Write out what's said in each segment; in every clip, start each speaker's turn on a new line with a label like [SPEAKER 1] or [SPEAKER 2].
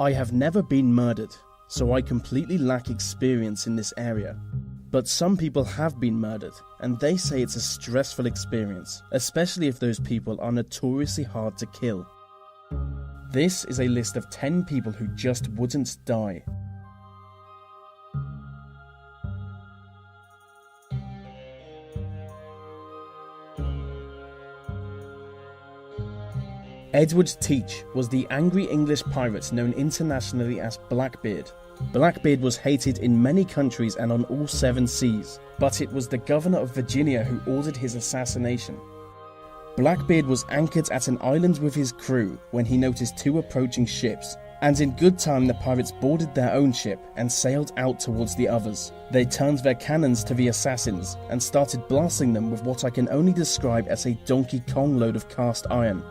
[SPEAKER 1] I have never been murdered, so I completely lack experience in this area. But some people have been murdered, and they say it's a stressful experience, especially if those people are notoriously hard to kill. This is a list of 10 people who just wouldn't die. Edward Teach was the angry English pirate known internationally as Blackbeard. Blackbeard was hated in many countries and on all 7 seas, but it was the governor of Virginia who ordered his assassination. Blackbeard was anchored at an island with his crew when he noticed 2 approaching ships, and in good time the pirates boarded their own ship and sailed out towards the others. They turned their cannons to the assassins and started blasting them with what I can only describe as a Donkey Kong load of cast iron.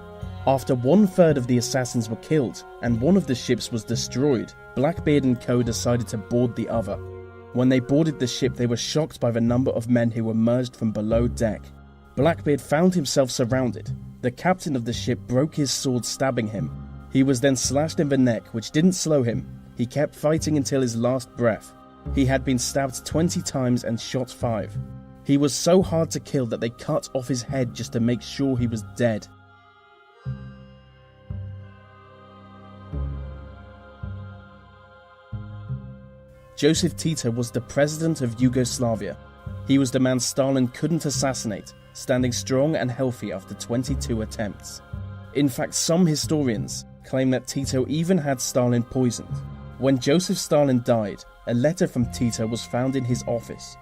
[SPEAKER 1] After 1/3 of the assassins were killed and one of the ships was destroyed, Blackbeard and co decided to board the other. When they boarded the ship, they were shocked by the number of men who emerged from below deck. Blackbeard found himself surrounded. The captain of the ship broke his sword, stabbing him. He was then slashed in the neck, which didn't slow him. He kept fighting until his last breath. He had been stabbed 20 times and shot 5. He was so hard to kill that they cut off his head just to make sure he was dead. Joseph Tito was the president of Yugoslavia. He was the man Stalin couldn't assassinate, standing strong and healthy after 22 attempts. In fact, some historians claim that Tito even had Stalin poisoned. When Joseph Stalin died, a letter from Tito was found in his office.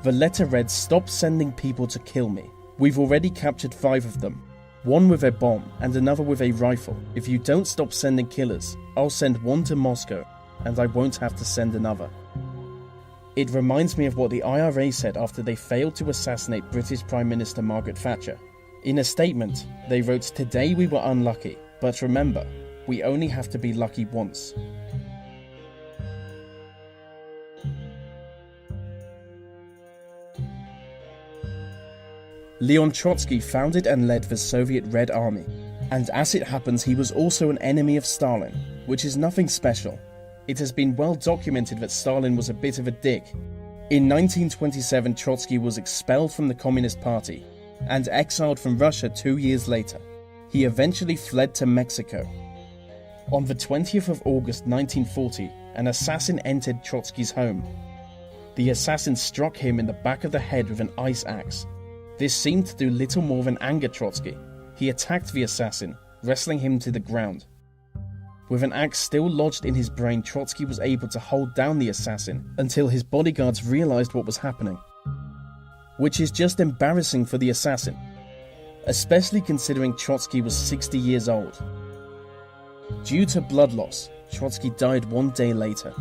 [SPEAKER 1] The letter read, "Stop sending people to kill me. We've already captured 5 of them. 1 with a bomb and another with a rifle. If you don't stop sending killers, I'll send 1 to Moscow, and I won't have to send another." It reminds me of what the IRA said after they failed to assassinate British Prime Minister Margaret Thatcher. In a statement, they wrote, "Today we were unlucky, but remember, we only have to be lucky once." Leon Trotsky founded and led the Soviet Red Army, and as it happens, he was also an enemy of Stalin, which is nothing special. It has been well documented that Stalin was a bit of a dick. In 1927, Trotsky was expelled from the Communist Party and exiled from Russia 2 years later. He eventually fled to Mexico. On the 20th of August 1940, an assassin entered Trotsky's home. The assassin struck him in the back of the head with an ice axe. This seemed to do little more than anger Trotsky. He attacked the assassin, wrestling him to the ground. With an axe still lodged in his brain, Trotsky was able to hold down the assassin until his bodyguards realized what was happening. Which is just embarrassing for the assassin, especially considering Trotsky was 60 years old. Due to blood loss, Trotsky died 1 day later.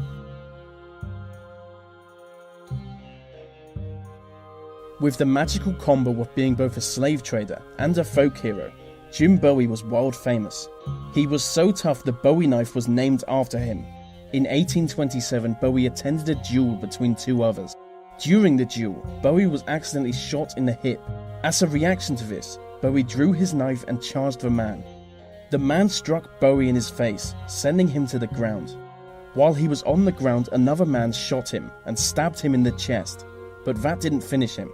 [SPEAKER 1] With the magical combo of being both a slave trader and a folk hero, Jim Bowie was world famous. He was so tough the Bowie knife was named after him. In 1827, Bowie attended a duel between 2 others. During the duel, Bowie was accidentally shot in the hip. As a reaction to this, Bowie drew his knife and charged the man. The man struck Bowie in his face, sending him to the ground. While he was on the ground, another man shot him and stabbed him in the chest, but that didn't finish him.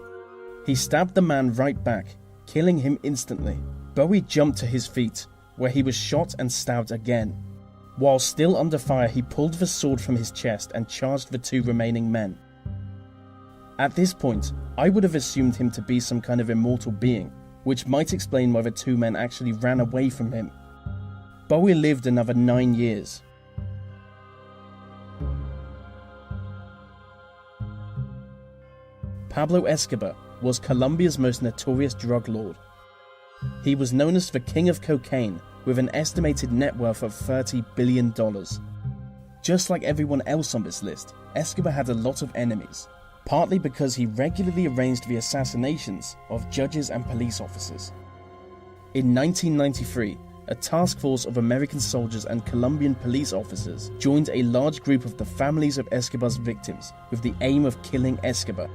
[SPEAKER 1] He stabbed the man right back, killing him instantly. Bowie jumped to his feet, where he was shot and stabbed again. While still under fire, he pulled the sword from his chest and charged the 2 remaining men. At this point, I would have assumed him to be some kind of immortal being, which might explain why the 2 men actually ran away from him. Bowie lived another 9 years. Pablo Escobar was Colombia's most notorious drug lord. He was known as the King of Cocaine, with an estimated net worth of $30 billion. Just like everyone else on this list, Escobar had a lot of enemies, partly because he regularly arranged the assassinations of judges and police officers. In 1993, a task force of American soldiers and Colombian police officers joined a large group of the families of Escobar's victims with the aim of killing Escobar.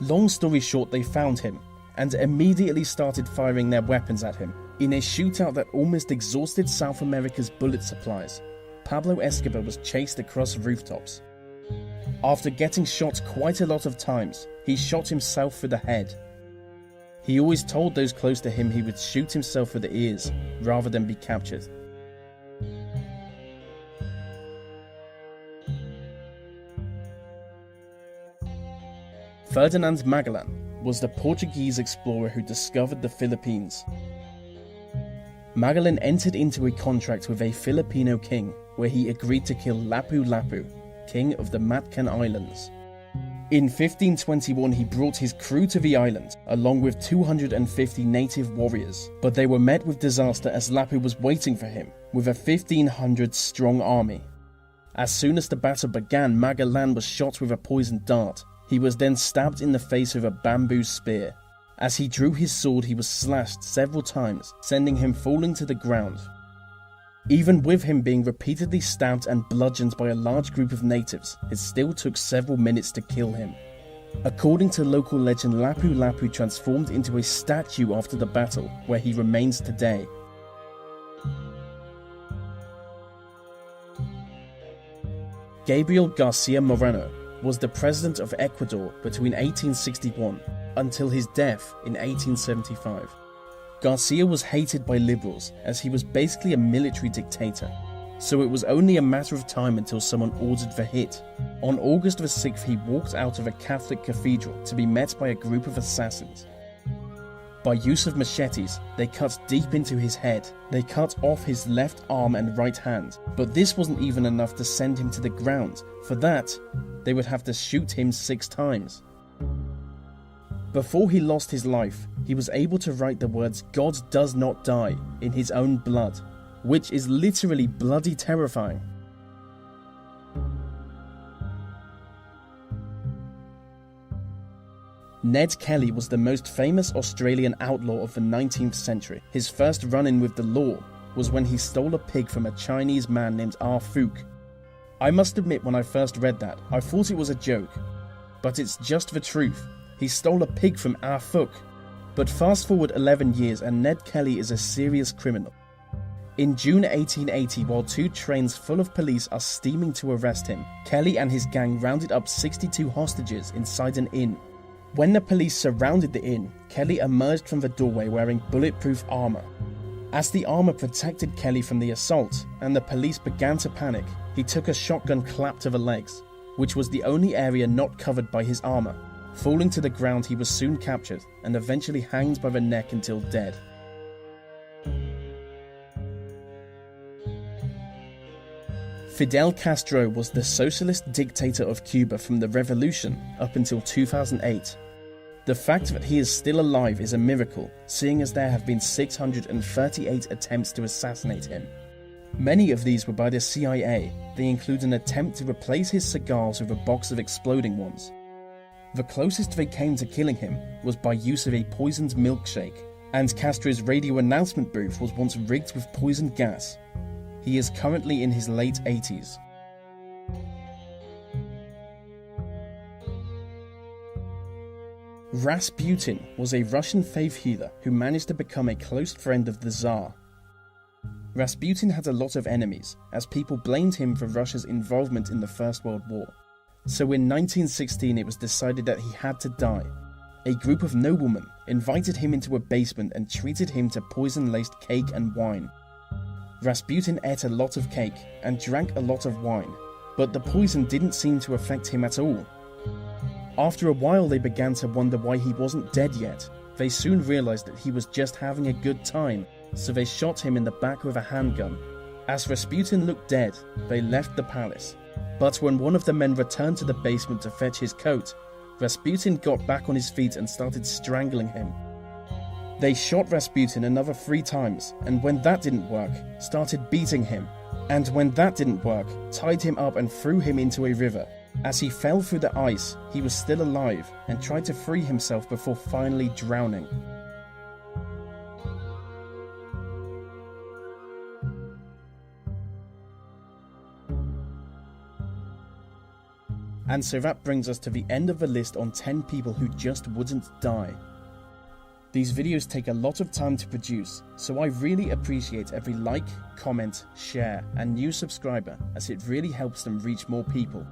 [SPEAKER 1] Long story short, they found him and immediately started firing their weapons at him. In a shootout that almost exhausted South America's bullet supplies, Pablo Escobar was chased across rooftops. After getting shot quite a lot of times, he shot himself through the head. He always told those close to him he would shoot himself through the ears rather than be captured. Ferdinand Magellan was the Portuguese explorer who discovered the Philippines. Magellan entered into a contract with a Filipino king where he agreed to kill Lapu-Lapu, king of the Matcan Islands. In 1521 he brought his crew to the island, along with 250 native warriors, but they were met with disaster as Lapu was waiting for him, with a 1,500-strong army. As soon as the battle began, Magellan was shot with a poisoned dart. He was then stabbed in the face with a bamboo spear. As he drew his sword, he was slashed several times, sending him falling to the ground. Even with him being repeatedly stabbed and bludgeoned by a large group of natives, it still took several minutes to kill him. According to local legend, Lapu-Lapu transformed into a statue after the battle, where he remains today. Gabriel Garcia Moreno was the president of Ecuador between 1861 until his death in 1875. Garcia was hated by liberals as he was basically a military dictator, so it was only a matter of time until someone ordered the hit. On August the 6th, he walked out of a Catholic cathedral to be met by a group of assassins. By use of machetes, they cut deep into his head. They cut off his left arm and right hand, but this wasn't even enough to send him to the ground. For that, they would have to shoot him 6 times. Before he lost his life, he was able to write the words "God does not die" in his own blood, which is literally bloody terrifying. Ned Kelly was the most famous Australian outlaw of the 19th century. His first run-in with the law was when he stole a pig from a Chinese man named Ah Fook. I must admit, when I first read that, I thought it was a joke, but it's just the truth. He stole a pig from Ah Fook. But fast forward 11 years and Ned Kelly is a serious criminal. In June 1880, while 2 trains full of police are steaming to arrest him, Kelly and his gang rounded up 62 hostages inside an inn. When the police surrounded the inn, Kelly emerged from the doorway wearing bulletproof armor. As the armor protected Kelly from the assault and the police began to panic, he took a shotgun clap to the legs, which was the only area not covered by his armor. Falling to the ground, he was soon captured and eventually hanged by the neck until dead. Fidel Castro was the socialist dictator of Cuba from the revolution up until 2008. The fact that he is still alive is a miracle, seeing as there have been 638 attempts to assassinate him. Many of these were by the CIA. They include an attempt to replace his cigars with a box of exploding ones. The closest they came to killing him was by use of a poisoned milkshake, and Castro's radio announcement booth was once rigged with poisoned gas. He is currently in his late 80s. Rasputin was a Russian faith healer who managed to become a close friend of the Tsar. Rasputin had a lot of enemies, as people blamed him for Russia's involvement in the First World War. So in 1916 it was decided that he had to die. A group of noblemen invited him into a basement and treated him to poison-laced cake and wine. Rasputin ate a lot of cake and drank a lot of wine, but the poison didn't seem to affect him at all. After a while they began to wonder why he wasn't dead yet. They soon realized that he was just having a good time, so they shot him in the back with a handgun. As Rasputin looked dead, they left the palace. But when one of the men returned to the basement to fetch his coat, Rasputin got back on his feet and started strangling him. They shot Rasputin another 3 times, and when that didn't work, started beating him. And when that didn't work, tied him up and threw him into a river. As he fell through the ice, he was still alive and tried to free himself before finally drowning. And so that brings us to the end of the list on 10 people who just wouldn't die. These videos take a lot of time to produce, so I really appreciate every like, comment, share, and new subscriber, as it really helps them reach more people.